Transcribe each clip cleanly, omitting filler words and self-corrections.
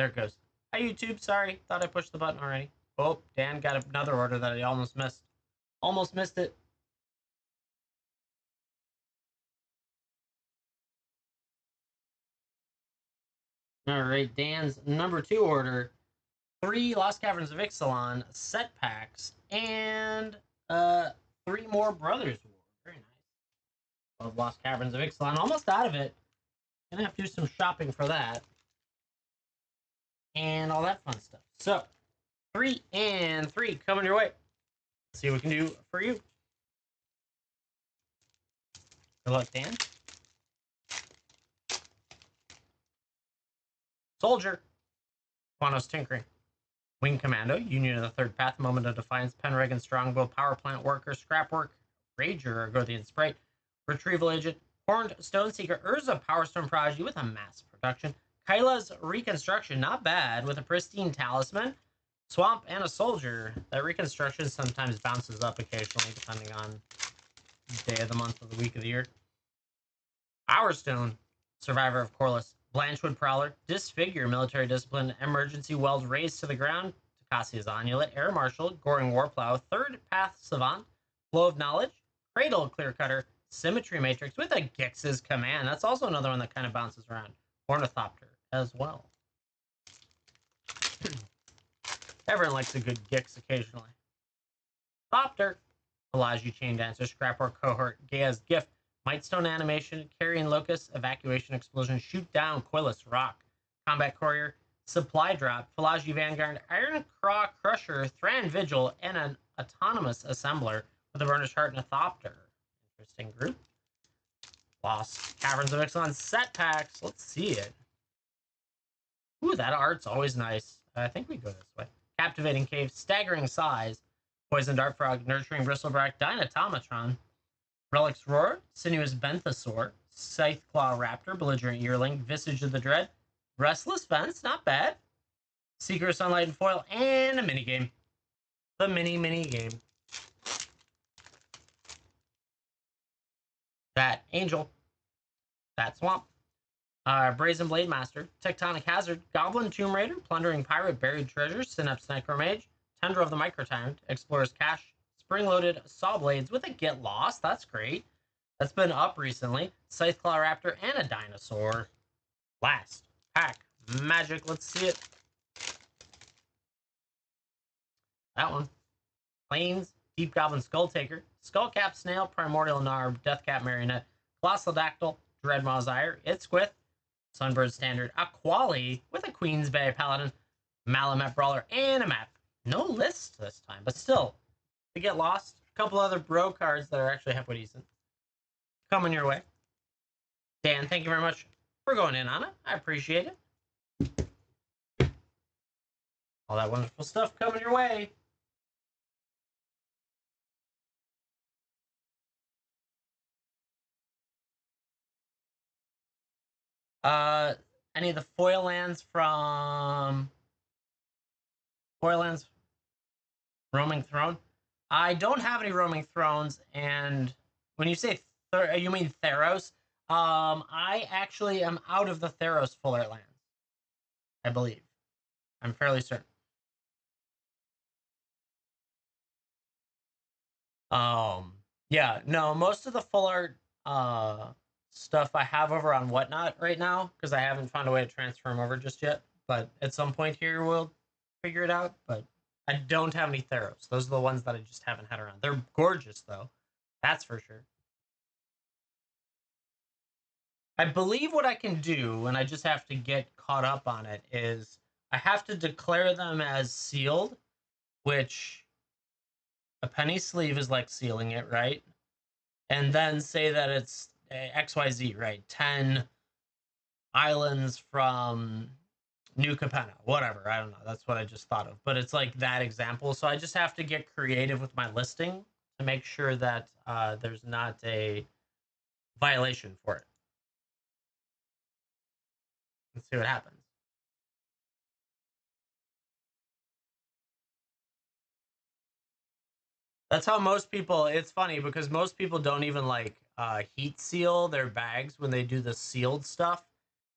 There it goes. Hi, YouTube. Sorry. Thought I pushed the button already. Oh, Dan got another order that he almost missed. Almost missed it. All right, Dan's number 2 order. 3 Lost Caverns of Ixalan set packs and 3 more Brothers War. Very nice. Love Lost Caverns of Ixalan. Almost out of it. Gonna have to do some shopping for that. And all that fun stuff. So, 3 and 3 coming your way. Let's see what we can do for you. Good luck, Dan. Soldier. Quanos Tinkering. Wing Commando. Union of the Third Path. Moment of Defiance. Penregan Strongbow. Power Plant Worker. Scrapwork. Rager. Argothian Sprite. Retrieval Agent. Horned Stone Seeker. Urza Power Stone Prodigy with a mass production. Kyla's Reconstruction. Not bad. With a Pristine Talisman. Swamp and a Soldier. That Reconstruction sometimes bounces up occasionally, depending on day of the month, of the week, of the year. Hour Stone. Survivor of Corliss. Blanchwood Prowler, Disfigure, Military Discipline, Emergency Weld, Raised to the Ground, Takassia's Amulet, Air Marshal, Goring Warplow, Third Path Savant, Flow of Knowledge, Cradle Clear Cutter, Symmetry Matrix with a Gix's Command. That's also another one that kind of bounces around. Ornithopter as well. Everyone likes a good Gix occasionally. Thopter, Pelagi Chain Dancer, Scrapwork Cohort, Gaia's Gift, Mightstone Animation, Carrion Locust, Evacuation Explosion, Shoot Down, Quillis Rock, Combat Courier, Supply Drop, Pelagi Vanguard, Iron Craw Crusher, Thran Vigil, and an Autonomous Assembler with a Burnished Heart and a Thopter. Interesting group. Lost Caverns of Ixalan set packs. Let's see it. Ooh, that art's always nice. I think we go this way. Captivating Cave, Staggering Size, Poison Dart Frog, Nurturing Bristleback, Dynatomatron, Relics Roar, Sinuous Benthosaur, Scytheclaw Raptor, Belligerent Yearling, Visage of the Dread, Restless Fence, not bad, Seeker of Sunlight and Foil, and a minigame. The mini game. That Angel, that Swamp, Brazen Blade Master, Tectonic Hazard, Goblin Tomb Raider, Plundering Pirate, Buried Treasure, Synapse Necromage, Tundra of the Microtyrant, Explorer's Cache, Spring-loaded Saw Blades with a Get Lost. That's great. That's been up recently. Scytheclaw Raptor and a Dinosaur. Last pack. Magic. Let's see it. That one. Plains. Deep Goblin Skulltaker. Skullcap Snail. Primordial Narb. Deathcap Marionette. Colossal Dactyl. Dreadmaw's Ire. Itzquith. Sunbird Standard. Aquali with a Queen's Bay Paladin. Malamet Brawler. And a map. No list this time, but still. To Get Lost. A couple other bro cards that are actually halfway decent. Coming your way. Dan, thank you very much for going in on it. I appreciate it. All that wonderful stuff coming your way. Any of the foil lands from Foil Lands Roaming Throne? I don't have any Roaming Thrones, and when you say you mean Theros, I actually am out of the Theros Full Art lands. I believe. I'm fairly certain. Yeah, no, most of the Full Art stuff I have over on Whatnot right now, because I haven't found a way to transfer them over just yet. But at some point here, we'll figure it out. But I don't have any Theros. Those are the ones that I just haven't had around. They're gorgeous, though. That's for sure. I believe what I can do, and I just have to get caught up on it, is I have to declare them as sealed, which a penny sleeve is like sealing it, right? And then say that it's XYZ, right? 10 islands from New Capenna, whatever. I don't know. That's what I just thought of. But it's like that example. So I just have to get creative with my listing to make sure that there's not a violation for it. Let's see what happens. That's how most people, it's funny because most people don't even like heat seal their bags when they do the sealed stuff.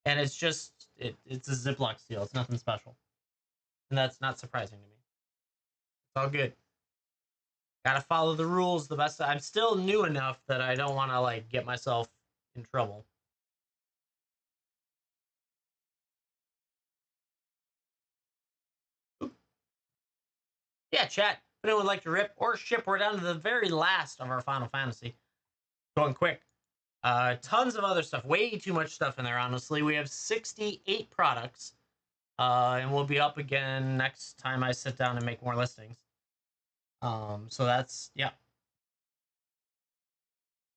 and it's just it's a Ziploc seal. It's nothing special, and that's not surprising to me. It's all good. Gotta follow the rules the best. I'm still new enough that I don't want to like get myself in trouble. Yeah, chat. If anyone would like to rip or ship, we're down to the very last of our Final Fantasy. Going quick. Tons of other stuff. Way too much stuff in there, honestly. We have 68 products. And we'll be up again next time I sit down and make more listings. So that's, yeah.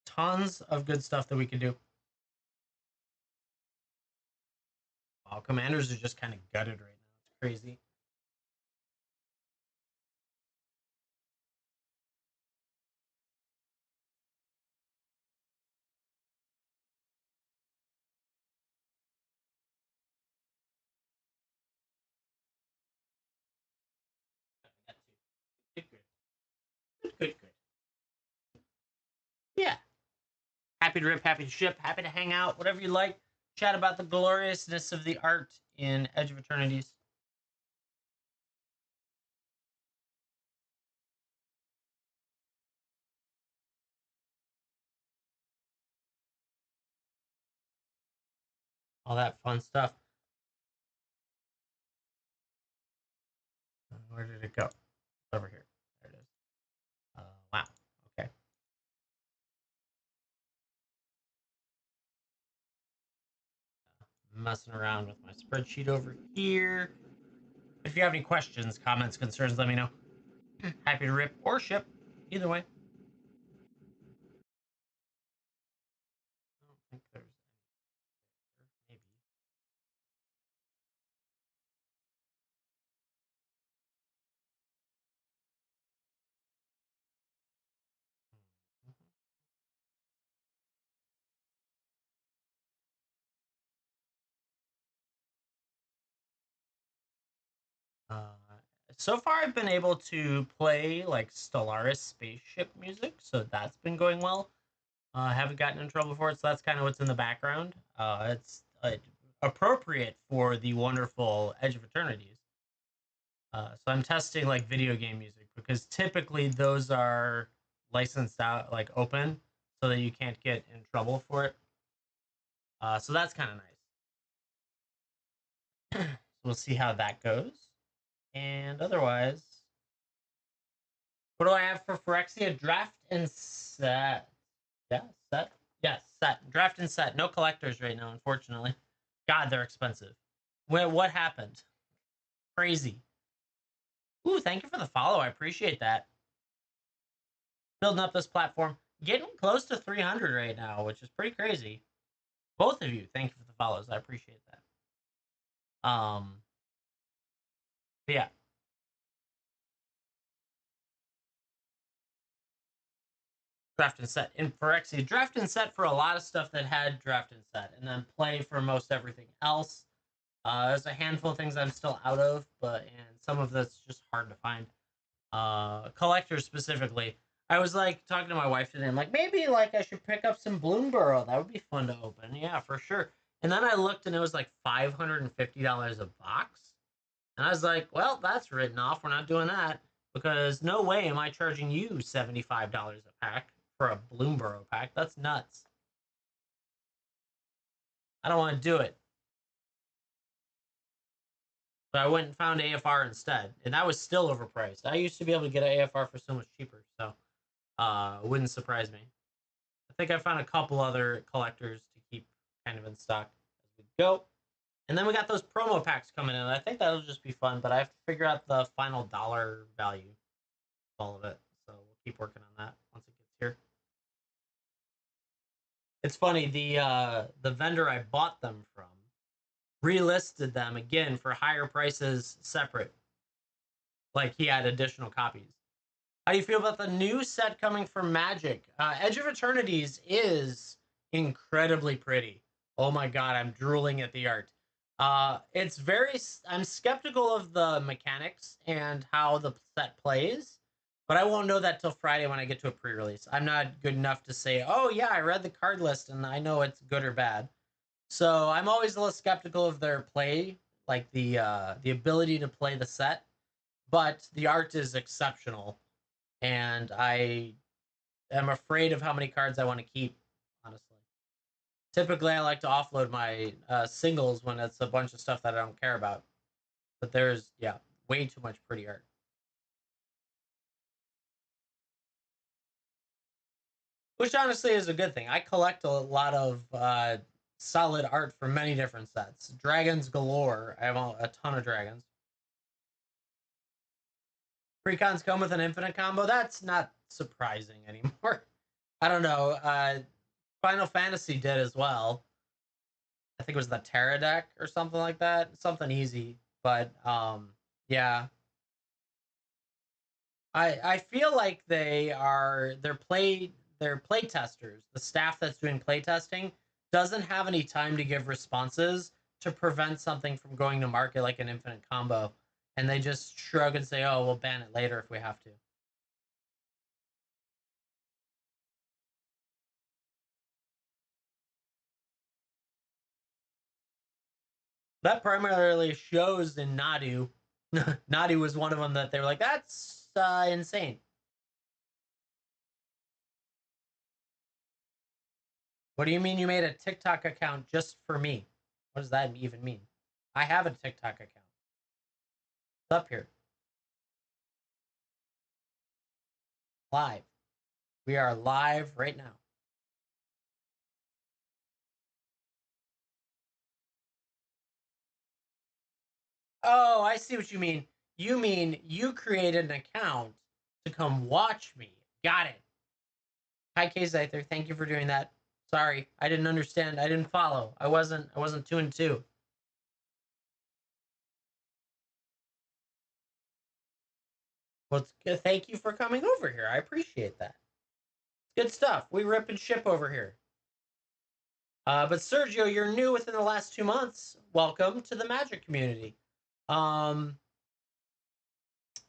Tons of good stuff that we can do. Wow, Commanders are just kind of gutted right now. It's crazy. Good, good. Good, good, good. Yeah. Happy to rip, happy to ship, happy to hang out, whatever you like. Chat about the gloriousness of the art in Edge of Eternities. All that fun stuff. Where did it go? Over here. There it is. Wow. Okay. Messing around with my spreadsheet over here. If you have any questions, comments, concerns, let me know. Happy to rip or ship. Either way. I don't think there's maybe. Uh, so far, I've been able to play like Stellaris spaceship music, so that's been going well. I haven't gotten in trouble for it, so that's kind of what's in the background. It's appropriate for the wonderful Edge of Eternities. So I'm testing like video game music because typically those are licensed out, like open, so that you can't get in trouble for it. So that's kind of nice. We'll see how that goes. And otherwise, what do I have for Phyrexia? Draft and set. Yeah, set. Yes, set. Draft and set. No collectors right now, unfortunately. God, they're expensive. What happened? Crazy. Ooh, thank you for the follow. I appreciate that. Building up this platform. Getting close to 300 right now, which is pretty crazy. Both of you, thank you for the follows. I appreciate that. Yeah. Draft and set. In Phyrexia, draft and set for a lot of stuff that had draft and set, and then play for most everything else. There's a handful of things I'm still out of, and some of that's just hard to find. Collectors specifically. I was like talking to my wife today. I'm like, maybe like I should pick up some Bloomburrow. That would be fun to open. Yeah, for sure. And then I looked and it was like $550 a box. And I was like, well, that's written off. We're not doing that because no way am I charging you $75 a pack for a Bloomburrow pack. That's nuts. I don't want to do it. So I went and found AFR instead, and that was still overpriced. I used to be able to get an AFR for so much cheaper, so it wouldn't surprise me. I think I found a couple other collectors to keep kind of in stock as we go. And then we got those promo packs coming in. I think that'll just be fun, but I have to figure out the final dollar value of all of it. So we'll keep working on that once it gets here. It's funny, the vendor I bought them from relisted them again for higher prices separate. Like he had additional copies. How do you feel about the new set coming from Magic? Edge of Eternities is incredibly pretty. Oh my god, I'm drooling at the art. It's very. I'm skeptical of the mechanics and how the set plays, but I won't know that till Friday when I get to a pre-release. I'm not good enough to say, oh yeah, I read the card list and I know it's good or bad. So I'm always a little skeptical of their play, like the ability to play the set. But the art is exceptional, and I am afraid of how many cards I want to keep. Honestly, typically I like to offload my singles when it's a bunch of stuff that I don't care about. But there's way too much pretty art. Which honestly is a good thing. I collect a lot of solid art for many different sets. Dragons galore. I have a ton of dragons. Precons come with an infinite combo. That's not surprising anymore. I don't know. Final Fantasy did as well. I think it was the Terra deck or something like that. Something easy, but yeah. I feel like they're play testers. The staff that's doing play testing doesn't have any time to give responses to prevent something from going to market like an infinite combo, and they just shrug and say, "Oh, we'll ban it later if we have to." That primarily shows in Nadu. Nadu was one of them that they were like, "That's insane." What do you mean you made a TikTok account just for me? What does that even mean? I have a TikTok account. It's up here. Live. We are live right now. Oh, I see what you mean. You mean you created an account to come watch me. Got it. Hi, K Zyther. Thank you for doing that. Sorry, I didn't understand. I didn't follow. I wasn't 2 and 2. Well, it's good. Thank you for coming over here. I appreciate that. It's good stuff. We rip and ship over here. But Sergio, you're new within the last 2 months. Welcome to the Magic community. Um,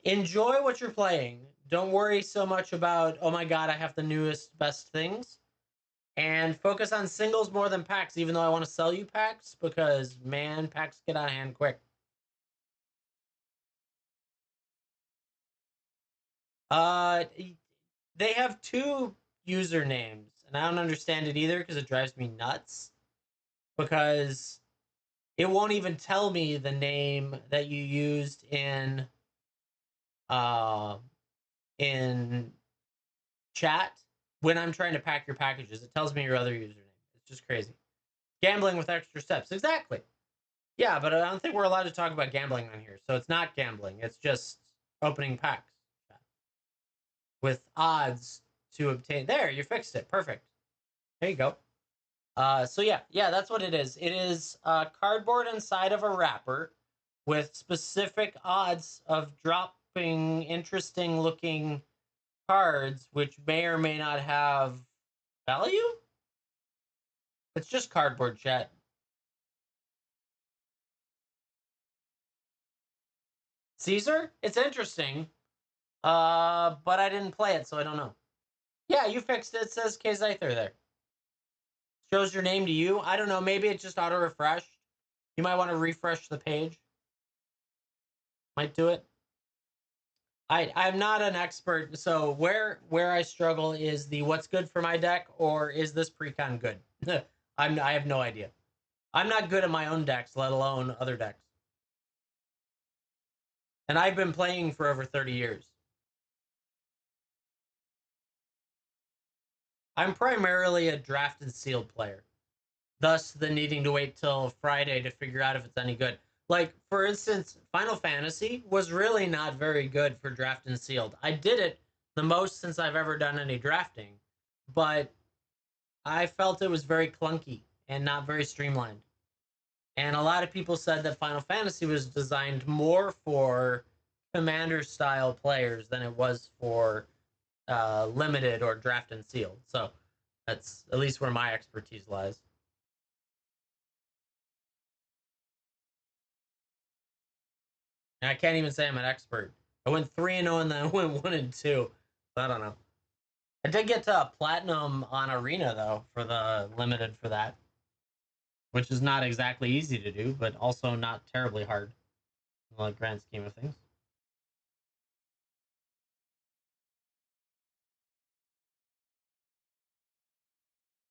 Enjoy what you're playing. Don't worry so much about, oh my god, I have the newest best things. And focus on singles more than packs, even though I want to sell you packs, because man, packs get out of hand quick. Uh they have two usernames, and I don't understand it either because it drives me nuts. Because it won't even tell me the name that you used uh in chat when I'm trying to pack your packages. It tells me your other username. It's just crazy. Gambling with extra steps. Exactly. Yeah, but I don't think we're allowed to talk about gambling on here. So it's not gambling. It's just opening packs with odds to obtain. There, you fixed it. Perfect. There you go. So yeah, that's what it is. It is cardboard inside of a wrapper with specific odds of dropping interesting looking cards, which may or may not have value. It's just cardboard, chat. Caesar, it's interesting. But I didn't play it, so I don't know. Yeah, you fixed it. It says K Zyther there. Shows your name to you. I don't know. Maybe it just auto refreshed. You might want to refresh the page. Might do it. I'm not an expert, so where I struggle is the what's good for my deck, or is this precon good? I have no idea. I'm not good at my own decks, let alone other decks. And I've been playing for over 30 years. I'm primarily a draft and sealed player. Thus the needing to wait till Friday to figure out if it's any good. Like, for instance, Final Fantasy was really not very good for draft and sealed. I did it the most since I've ever done any drafting, but I felt it was very clunky and not very streamlined. And a lot of people said that Final Fantasy was designed more for commander style players than it was for limited or draft and sealed. So that's at least where my expertise lies. And I can't even say I'm an expert. I went 3-0 and then I went 1-2. I don't know. I did get to platinum on Arena though for the limited for that. which is not exactly easy to do, but also not terribly hard in the grand scheme of things.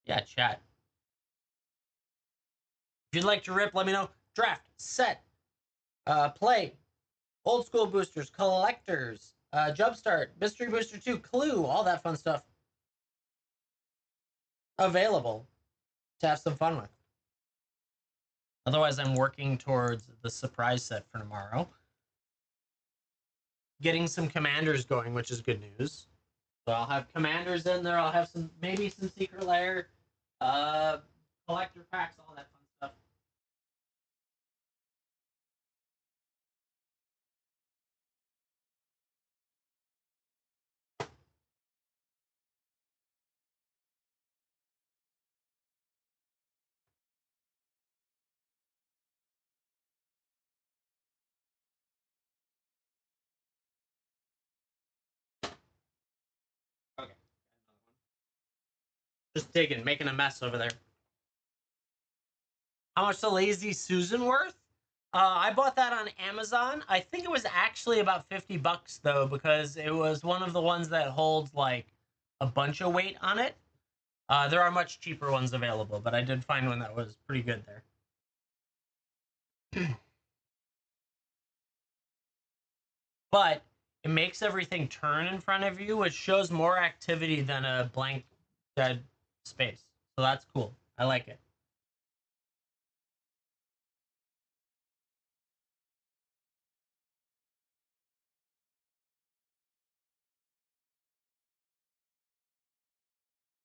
Yeah, chat. If you'd like to rip, let me know. Draft, set, play, old school boosters, collectors, Jumpstart, Mystery Booster 2, Clue, all that fun stuff available to have some fun with. Otherwise, I'm working towards the surprise set for tomorrow. Getting some commanders going, which is good news. So I'll have commanders in there. I'll have some, maybe some secret lair, uh, collector packs, all that fun stuff. Okay. Just digging, making a mess over there. How much the Lazy Susan worth? I bought that on Amazon. I think it was actually about $50 though, because it was one of the ones that holds like a bunch of weight on it. There are much cheaper ones available, but I did find one that was pretty good there. But it makes everything turn in front of you, which shows more activity than a blank dead space. So that's cool. I like it.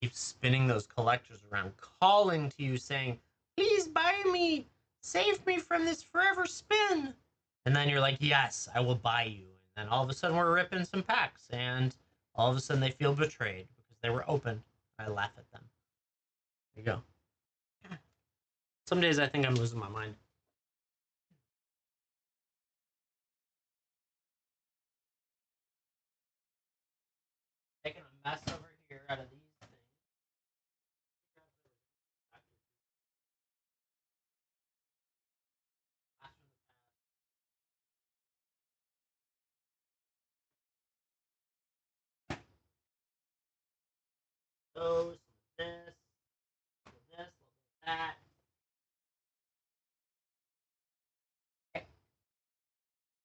Keep spinning those collectors around, calling to you, saying, "Please buy me, save me from this forever spin." And then you're like, "Yes, I will buy you." And then all of a sudden, we're ripping some packs, and all of a sudden, they feel betrayed because they were open. I laugh at them. There you go. Some days I think I'm losing my mind. Making a mess over here out of these things. Those, this, that. Okay.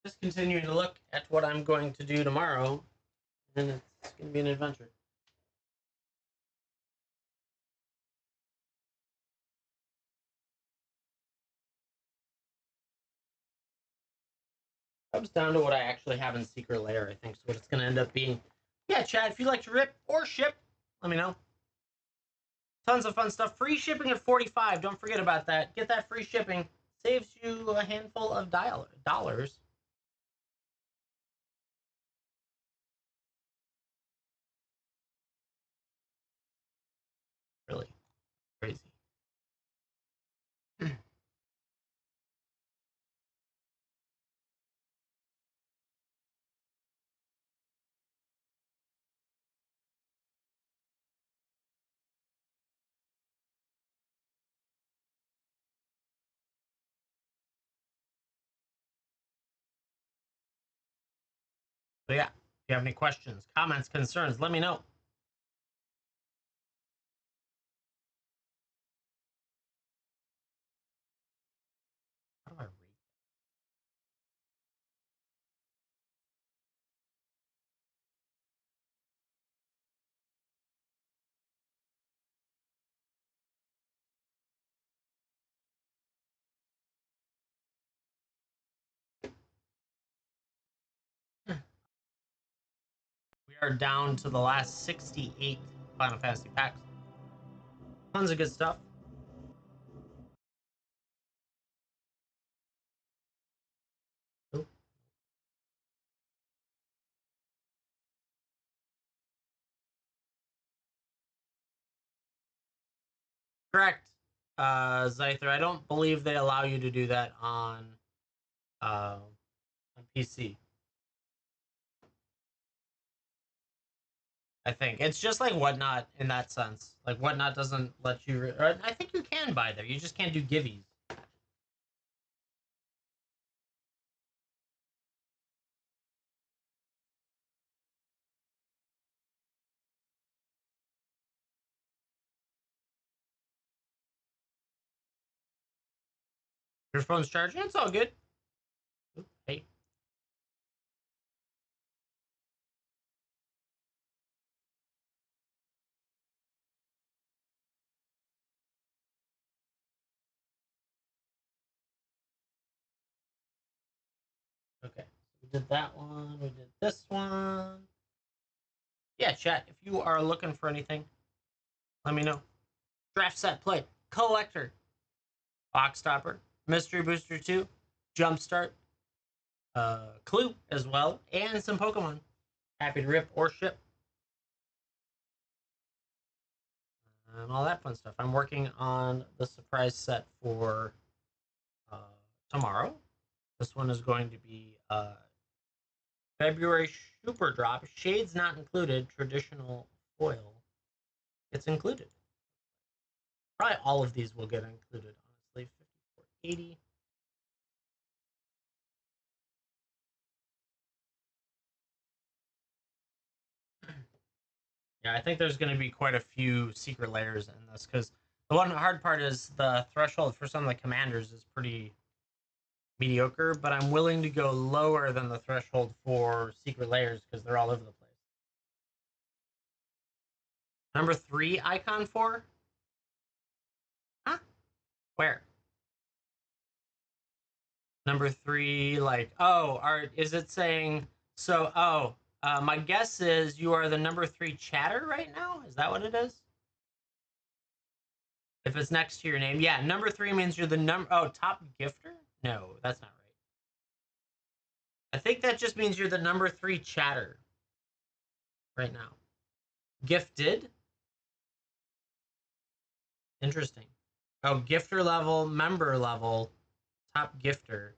Just continuing to look at what I'm going to do tomorrow, and it's going to be an adventure. Comes down to what I actually have in Secret Lair, I think. So what it's going to end up being. Yeah, Chad, if you'd like to rip or ship, let me know. Tons of fun stuff. Free shipping at 45. Don't forget about that. Get that free shipping. Saves you a handful of dollars. Really crazy. So yeah, if you have any questions, comments, concerns, let me know. How do I read? We are down to the last 68 Final Fantasy packs. Tons of good stuff. Ooh. Correct, Zyther. I don't believe they allow you to do that uh, on PC. I think it's just like Whatnot in that sense. Like Whatnot doesn't let you. I think you can buy there. You just can't do giveies. Your phone's charging. It's all good. Oop, hey. Okay. We did that one. We did this one. Yeah, chat. If you are looking for anything, let me know. Draft set play. Collector. Box Stopper. Mystery Booster 2. Jumpstart. Clue as well. And some Pokemon. Happy to rip or ship. And all that fun stuff. I'm working on the surprise set for tomorrow. This one is going to be February Super Drop. Shades not included. Traditional foil. It's included. Probably all of these will get included, honestly. 5480. Yeah, I think there's going to be quite a few secret layers in this because the one hard part is the threshold for some of the commanders is pretty mediocre, but I'm willing to go lower than the threshold for secret layers because they're all over the place. Number 3 icon 4? Huh? Where? Number 3, like, oh, is it saying so? Oh, my guess is you are the number 3 chatter right now. Is that what it is? If it's next to your name, yeah. Number 3 means you're the number. Oh, top gifter? No, that's not right. I think that just means you're the number 3 chatter right now. Gifted? Interesting. Oh, gifter level, member level, top gifter.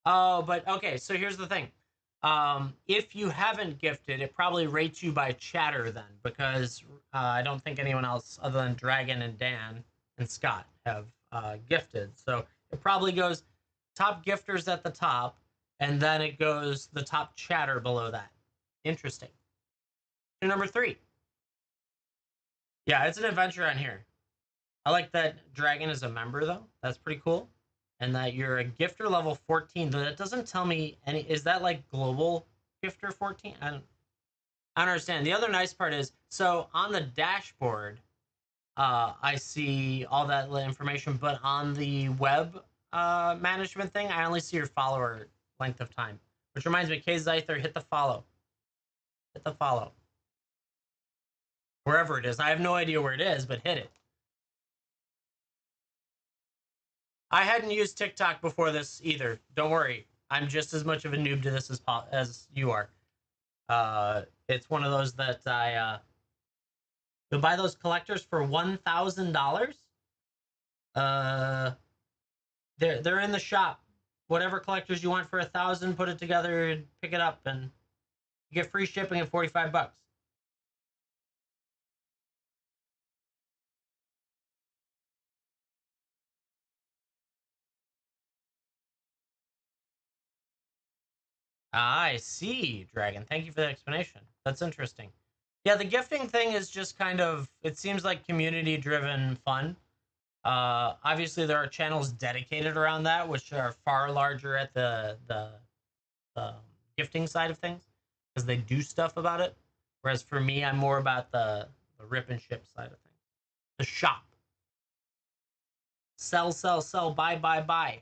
Oh, but okay, so here's the thing. If you haven't gifted, it probably rates you by chatter then, because I don't think anyone else other than Dragon and Dan and Scott have gifted. So it probably goes top gifters at the top, and then it goes the top chatter below that. Interesting. Number 3. Yeah, it's an adventure on here. I like that Dragon is a member though. That's pretty cool. And that you're a gifter level 14, but it doesn't tell me any. Is that like global gifter 14? I don't understand. The other nice part is so on the dashboard, I see all that information, but on the web management thing, I only see your follower length of time. Which reminds me, K Zyther, hit the follow. Hit the follow. Wherever it is. I have no idea where it is, but hit it. I hadn't used TikTok before this either. Don't worry. I'm just as much of a noob to this as you are. It's one of those that you'll buy those collectors for $1,000. Uh, they're in the shop. Whatever collectors you want for 1,000, put it together and pick it up, and you get free shipping at 45 bucks. I see, Dragon. Thank you for the explanation. That's interesting. Yeah, the gifting thing is just kind of, it seems like community driven fun. Obviously, there are channels dedicated around that, which are far larger at the gifting side of things because they do stuff about it. Whereas for me, I'm more about the rip and ship side of things. The shop. Sell, sell, sell, buy, buy, buy.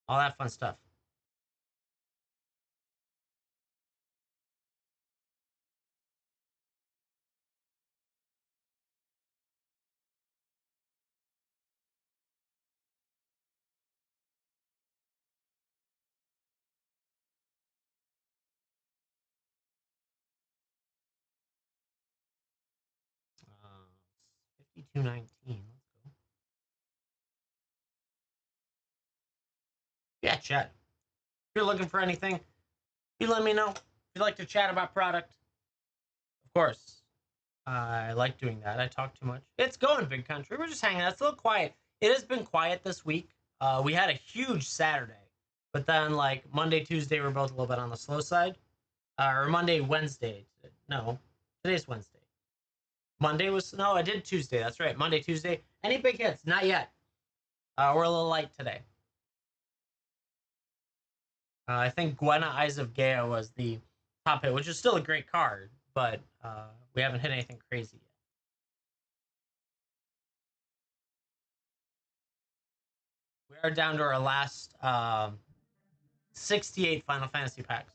All that fun stuff. 5219. Let's go. Yeah, chat. If you're looking for anything, you let me know. If you like to chat about product, of course, I like doing that. I talk too much. It's going, Big Country. We're just hanging out. It's a little quiet. It has been quiet this week. We had a huge Saturday, but then like Monday, Tuesday, we're both a little bit on the slow side. Or Monday, Wednesday. No, today's Wednesday. Monday was no, I did Tuesday. That's right. Monday, Tuesday. Any big hits? Not yet. We're a little light today. I think Gwenna Eyes of Gaia was the top hit, which is still a great card, but we haven't hit anything crazy yet. We are down to our last 68 Final Fantasy packs.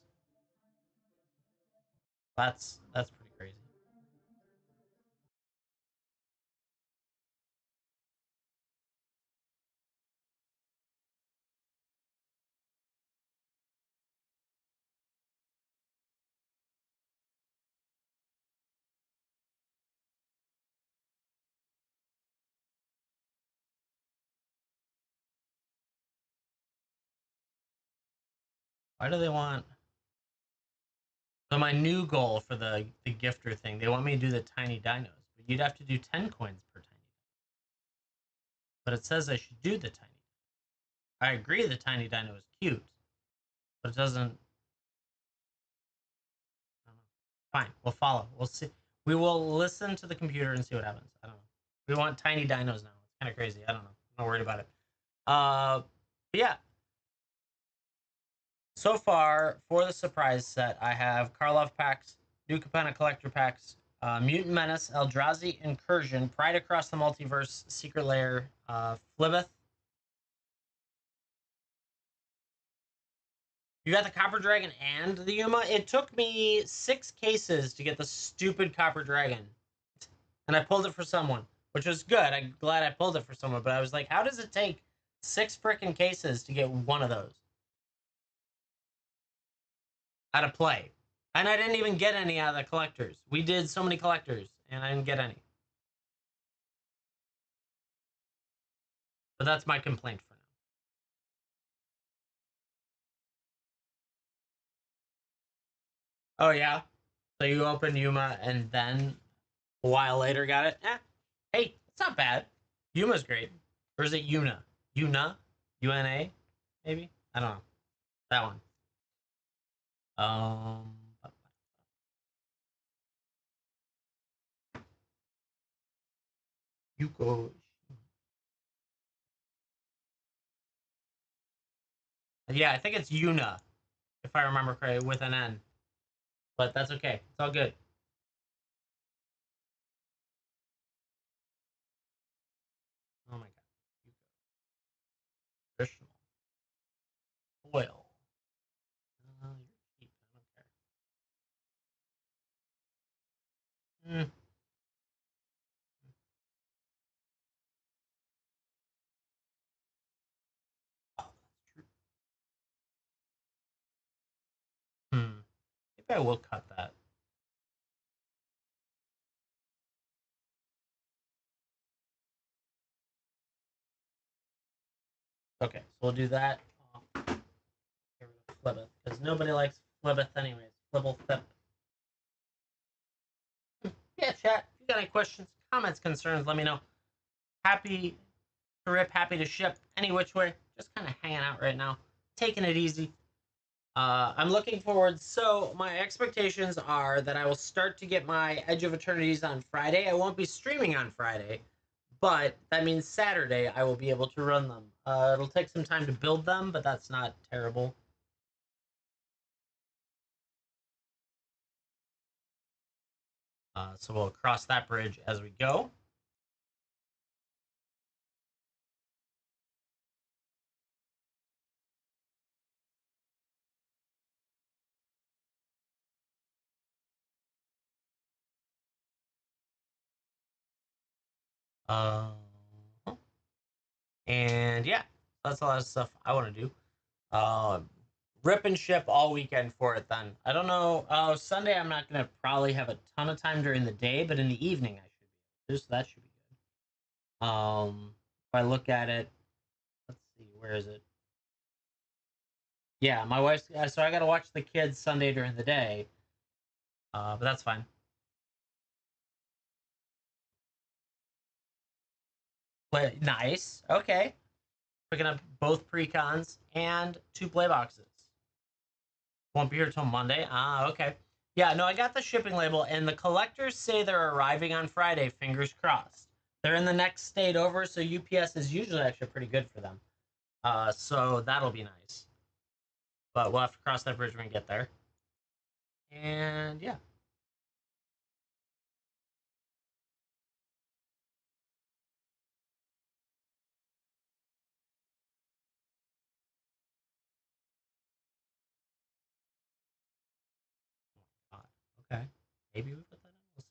That's pretty crazy. Why do they want? So my new goal for the gifter thing, they want me to do the tiny dinos, but you'd have to do 10 coins per tiny. But it says I should do the tiny. I agree the tiny dino is cute, but it doesn't. I don't know. Fine, we'll follow. We'll see. We will listen to the computer and see what happens. I don't know. We want tiny dinos now. It's kind of crazy. I don't know. I'm not worried about it. But yeah. So far for the surprise set, I have Karlov packs, New Capenna collector packs, Mutant Menace, Eldrazi Incursion, Pride Across the Multiverse, Secret Lair, Flibeth. You got the Copper Dragon and the Yuma. It took me 6 cases to get the stupid Copper Dragon, and I pulled it for someone, which was good. I'm glad I pulled it for someone, but I was like, how does it take 6 freaking cases to get one of those out of play? And I didn't even get any out of the collectors. We did so many collectors, and I didn't get any. But that's my complaint for now. Oh yeah. So you open Yuma and then a while later got it? Hey, it's not bad. Yuma's great. Or is it Yuna? Yuna? UNA? Maybe? I don't know. That one. Um Yuko. Yeah, I think it's Yuna, if I remember correctly, with an N. But that's okay. It's all good. Oh my god. Yuko. Traditional. Oil. You're cheap. I don't care. Oh, that's true. Maybe I will cut that. Okay, so we'll do that. Get rid of Flibbeth, because nobody likes Flibbeth anyways. Flibble Thip. Yeah, chat. If you got any questions, comments, concerns, let me know. Happy to rip, happy to ship, any which way. Just kind of hanging out right now, taking it easy. I'm looking forward. So my expectations are that I will start to get my Edge of Eternities on Friday. I won't be streaming on Friday, but that means Saturday I will be able to run them. It'll take some time to build them, but that's not terrible. So we'll cross that bridge as we go. Uh, and yeah, that's a lot of stuff I want to do. Rip and ship all weekend for it then. I don't know. Sunday I'm not gonna probably have a ton of time during the day, but in the evening I should be. So that should be good. If I look at it, let's see, where is it? Yeah, my wife's so I gotta watch the kids Sunday during the day. But that's fine. Play nice. Okay. Picking up both precons and two play boxes. Won't be here till Monday. Ah, okay. Yeah, no, I got the shipping label, and the collectors say they're arriving on Friday. Fingers crossed. They're in the next state over, so UPS is usually actually pretty good for them. So that'll be nice. But we'll have to cross that bridge when we get there. And yeah. Okay. Maybe we put that in. We'll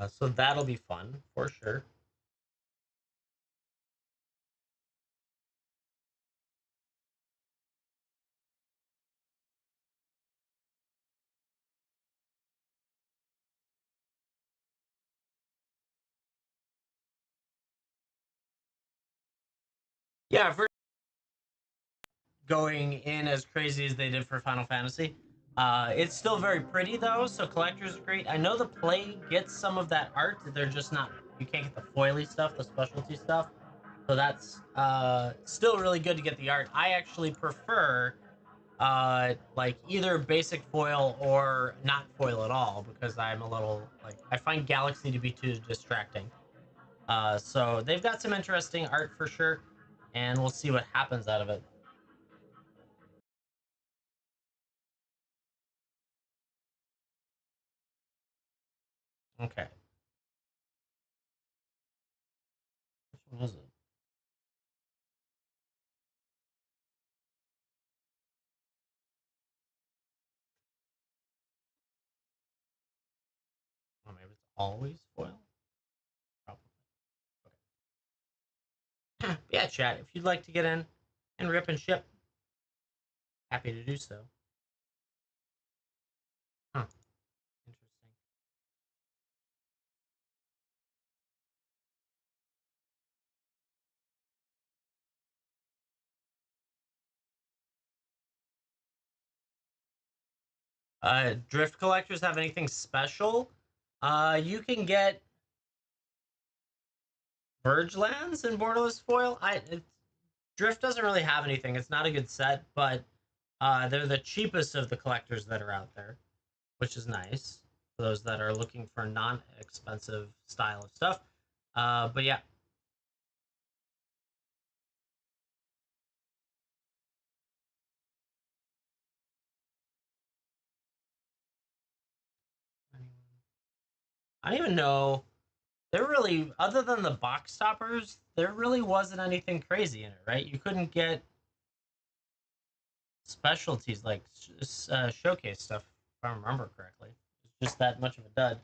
see. So that'll be fun for sure. Yeah, for going in as crazy as they did for Final Fantasy. It's still very pretty though, so collectors are great. I know the play gets some of that art. They're just not. You can't get the foily stuff, the specialty stuff. So that's still really good to get the art. I actually prefer like either basic foil or not foil at all because I'm a little like I find Galaxy to be too distracting. So they've got some interesting art for sure, and we'll see what happens out of it. Okay, which one is it? Oh, maybe it's always foil. Probably. Okay. Yeah, chat. If you'd like to get in and rip and ship, happy to do so. Huh. Interesting. Drift collectors have anything special? You can get Verge lands in borderless foil. Drift doesn't really have anything. It's not a good set, but they're the cheapest of the collectors that are out there, which is nice for those that are looking for non-expensive style of stuff. But yeah, I don't even know. There really, other than the box toppers, there really wasn't anything crazy in it, right? You couldn't get specialties like showcase stuff, if I remember correctly. It's just that much of a dud.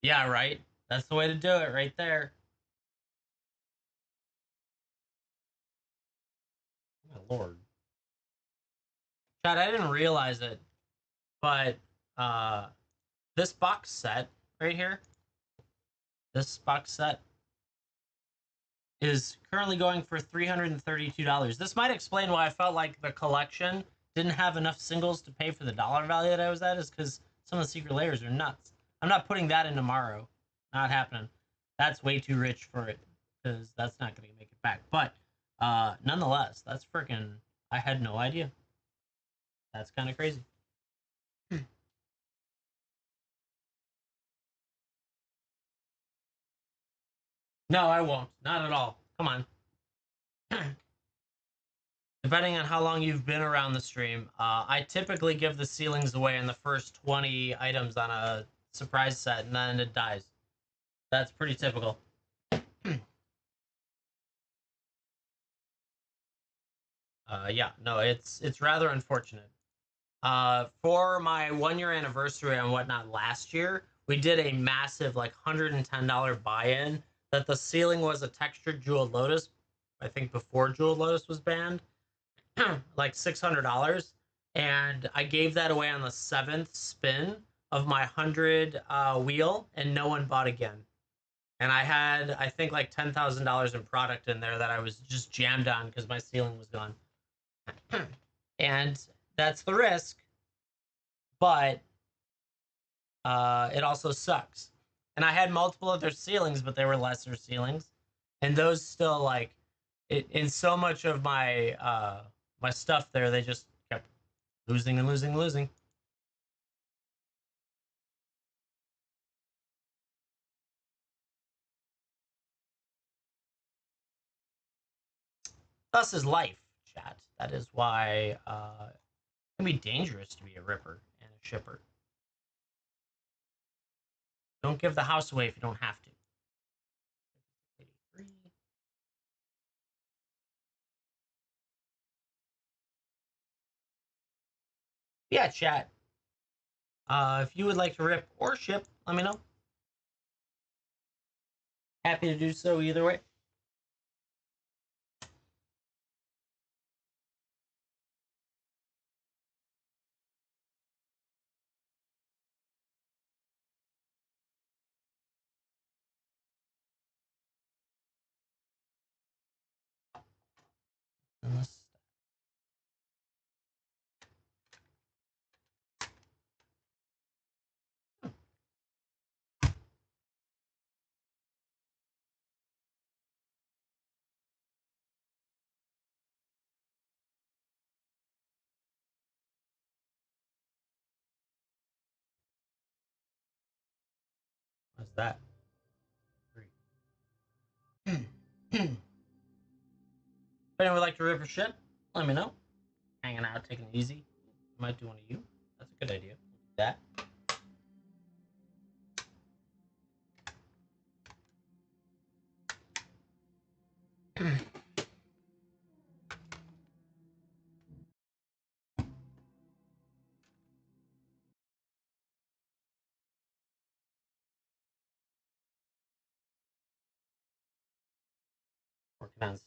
Yeah, right. That's the way to do it, right there. Oh, my lord, Chad, I didn't realize it, but uh, this box set right here, this box set is currently going for $332. This might explain why I felt like the collection didn't have enough singles to pay for the dollar value that I was at, is because some of the secret layers are nuts. I'm not putting that in tomorrow. Not happening. That's way too rich for it because that's not going to make it back. But nonetheless, that's freaking. I had no idea. That's kind of crazy. No, I won't. Not at all. Come on. Depending on how long you've been around the stream, I typically give the ceilings away in the first 20 items on a surprise set, and then it dies. That's pretty typical. Yeah, no, it's rather unfortunate. For my 1 year anniversary and whatnot last year, we did a massive like $110 buy-in that the ceiling was a textured jeweled lotus. I think before jeweled lotus was banned, like $600, and I gave that away on the seventh spin of my 100 wheel, and no one bought again. And I had I think like $10,000 in product in there that I was just jammed on because my ceiling was gone. And that's the risk, but it also sucks. And I had multiple other ceilings, but they were lesser ceilings, and those still like in so much of my my stuff there, they just kept losing and losing and losing. Thus is life, chat. That is why it can be dangerous to be a ripper and a shipper. Don't give the house away if you don't have to. Yeah, chat. If you would like to rip or ship, let me know. Happy to do so either way. What's that? If anyone would like to rip or ship, let me know. Hanging out, taking it easy. Might do one of you. That's a good idea. That. working on,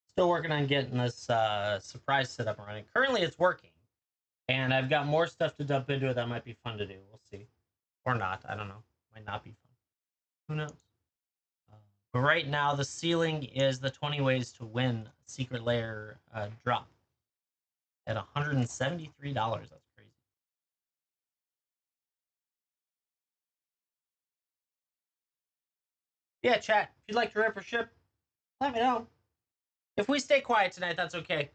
Still working on getting this surprise set up and running. Currently, it's working, and I've got more stuff to dump into it that might be fun to do. We'll see, or not. I don't know. Might not be fun. Who knows? But right now, the ceiling is the 20 ways to win secret layer drop at $173. That's crazy. Yeah, chat. If you'd like to rip or ship, let me know. If we stay quiet tonight, that's okay.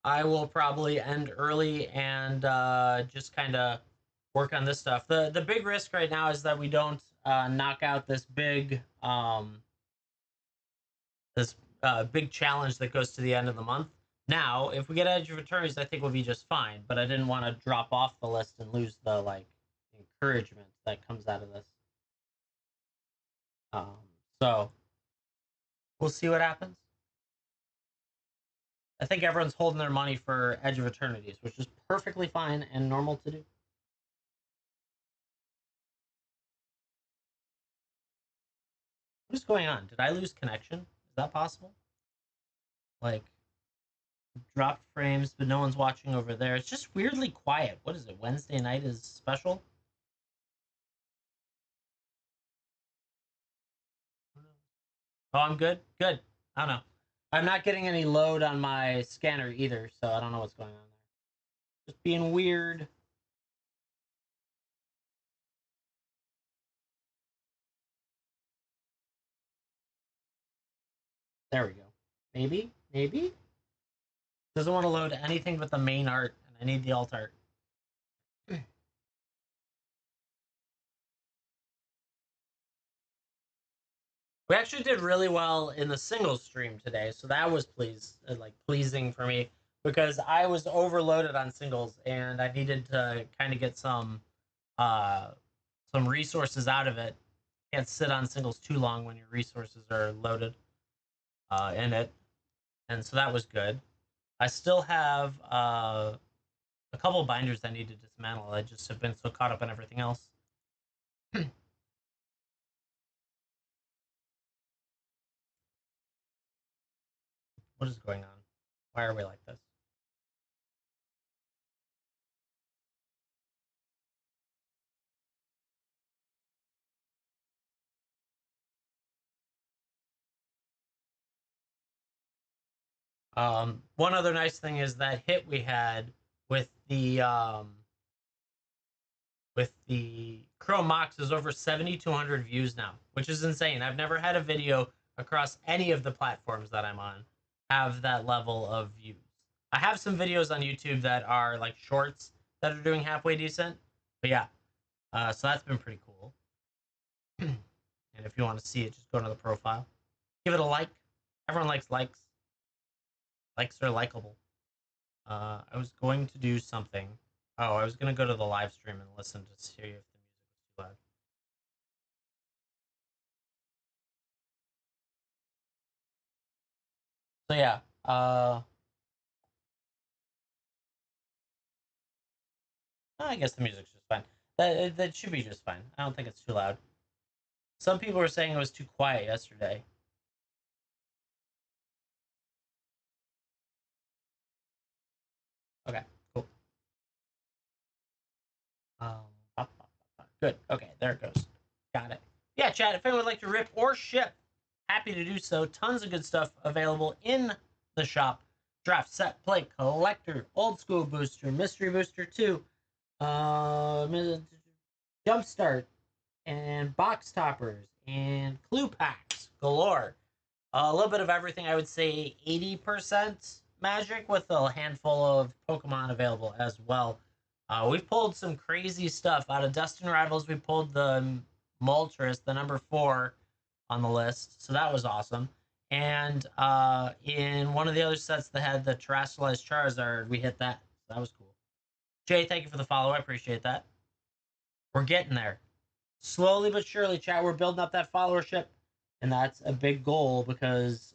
I will probably end early and just kind of work on this stuff. The big risk right now is that we don't knock out this big challenge that goes to the end of the month. Now, if we get Edge of Eternities, I think we'll be just fine. But I didn't want to drop off the list and lose the like encouragement that comes out of this. Um, so we'll see what happens. I think everyone's holding their money for Edge of Eternities, which is perfectly fine and normal to do. What is going on? Did I lose connection? Is that possible? Like, dropped frames, but no one's watching over there. It's just weirdly quiet. What is it? Wednesday night is special? Oh, I'm good? Good. I don't know. I'm not getting any load on my scanner either, so I don't know what's going on there. Just being weird. There we go. Maybe? Maybe? Doesn't want to load anything but the main art, and I need the alt art. We actually did really well in the singles stream today, so that was pleasing for me because I was overloaded on singles and I needed to kind of get uh some resources out of it. Can't sit on singles too long when your resources are loaded in it, and so that was good. I still have a couple of binders I need to dismantle. I just have been so caught up in everything else. What is going on? Why are we like this? One other nice thing is that hit we had with the Chrome Mox is over 7,200 views now, which is insane. I've never had a video across any of the platforms that I'm on have that level of views. I have some videos on YouTube that are like shorts that are doing halfway decent, but yeah, so that's been pretty cool. And if you want to see it, just go to the profile, give it a like. Everyone likes likes. Likes are likable. I was going to do something. Oh, I was going to go to the live stream and listen to see if the music was too loud. So yeah, I guess the music's just fine. That should be just fine. I don't think it's too loud. Some people were saying it was too quiet yesterday. Okay, cool. Um, good. Okay, there it goes. Got it. Yeah, chat. If anyone would like to rip or ship, happy to do so. Tons of good stuff available in the shop. Draft, set, play, collector, old school booster, mystery booster 2, jumpstart, and box toppers, and clue packs galore. A little bit of everything. I would say 80% Magic with a handful of Pokemon available as well. We've pulled some crazy stuff out of Dustin Rivals. We pulled the Moltres, the number 4 on the list, so that was awesome. And in one of the other sets that had the Terrestrialized Charizard, we hit that. So that was cool. Jay, thank you for the follow. I appreciate that. We're getting there. Slowly but surely, chat, we're building up that followership, and that's a big goal because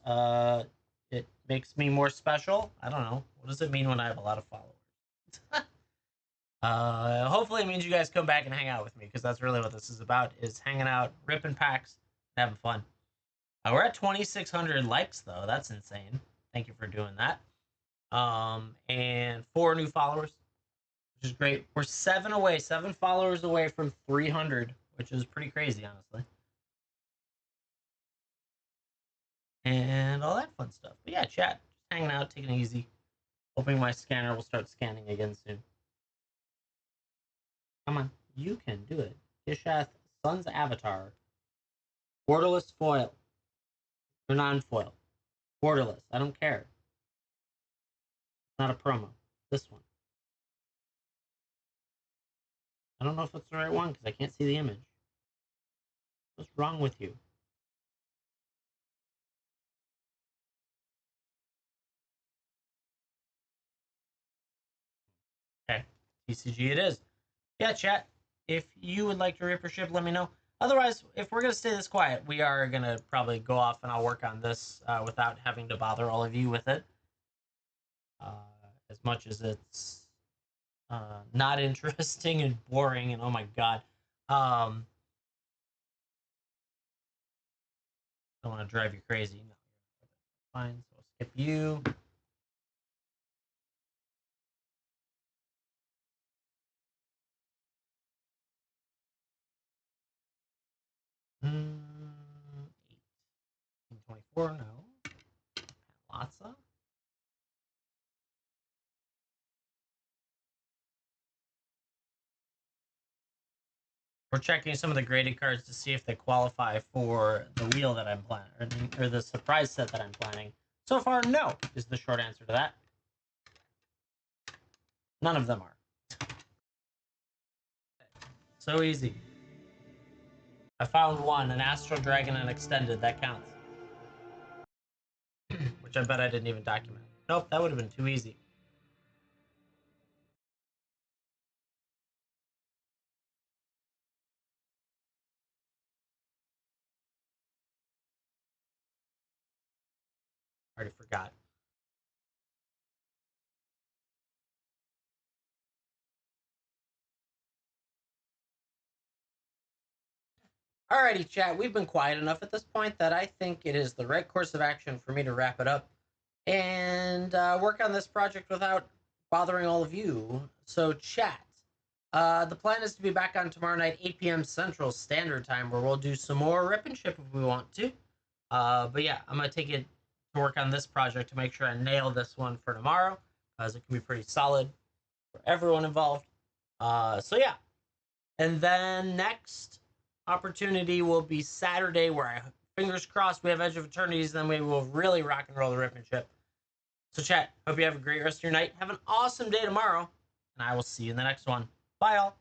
it makes me more special. I don't know. What does it mean when I have a lot of followers? Hopefully it means you guys come back and hang out with me, because that's really what this is about, is hanging out, ripping packs, having fun. We're at 2,600 likes, though. That's insane. Thank you for doing that. And 4 new followers, which is great. We're 7 followers away from 300, which is pretty crazy, honestly. And all that fun stuff. But yeah, chat, just hanging out, taking it easy. Hoping my scanner will start scanning again soon. Come on, you can do it. Kishath, Sun's Avatar, borderless foil, or non-foil. Borderless, I don't care. It's not a promo. This one. I don't know if it's the right one because I can't see the image. What's wrong with you? Okay, TCG it is. Yeah, chat. If you would like to rip or ship, let me know. Otherwise, if we're gonna stay this quiet, we are gonna probably go off and I'll work on this without having to bother all of you with it. As much as it's not interesting and boring, and oh my god, don't want to drive you crazy. No, fine. So I'll skip you. Mm, 1824, no. Latza. We're checking some of the graded cards to see if they qualify for the wheel that I'm planning, or the surprise set that I'm planning. So far, no, is the short answer to that. None of them are. So easy. I found one, an Astral Dragon and Extended, that counts. Which I bet I didn't even document. Nope, that would have been too easy. Already forgot. Alrighty, chat. We've been quiet enough at this point that I think it is the right course of action for me to wrap it up and work on this project without bothering all of you. So, chat. The plan is to be back on tomorrow night, 8 p.m. Central Standard Time, where we'll do some more rip and ship if we want to. But yeah, I'm gonna take it to work on this project to make sure I nail this one for tomorrow, as it can be pretty solid for everyone involved. So yeah, and then next opportunity will be Saturday, where I fingers crossed we have Edge of Eternities, then we will really rock and roll the rip and ship. So chat, hope you have a great rest of your night. Have an awesome day tomorrow, and I will see you in the next one. Bye all.